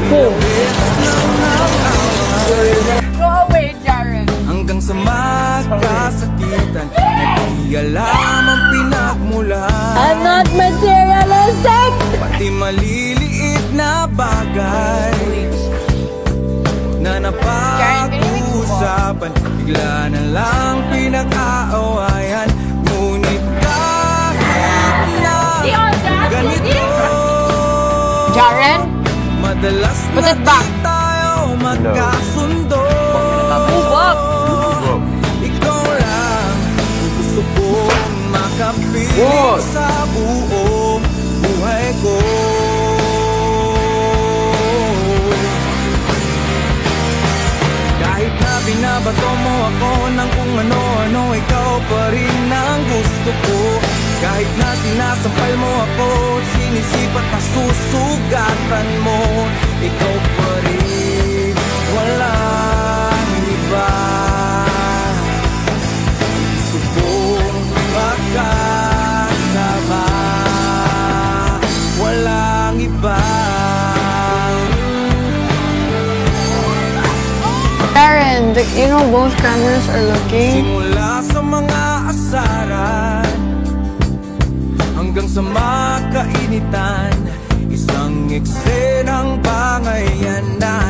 Go! Go away, Jaren. Hanggang sa magkasakitan, di alam ang pinagmulan. I'm not materialistic! Pati maliliit na bagay na napag-uusapan, bigla na lang pinag-aawayan. Ngunit kahit na ganito, Jaren, madalas put na it back. di tayo magkasundo. Move up. Ikaw lang ang gusto kong makapiling sa buong buhay ko. Kahit na binabato mo ako ng kung ano-ano, ikaw pa rin ang gusto ko. Kahit na sinasampal mo ako, sinisipat na susugatan mo, ikaw pa rin, walang iba. Gusto kong magkasama, walang iba. Jaren, you know both cameras are looking. Simula sa mga asaran hanggang sa makainitan, isang eksenang pangayanan.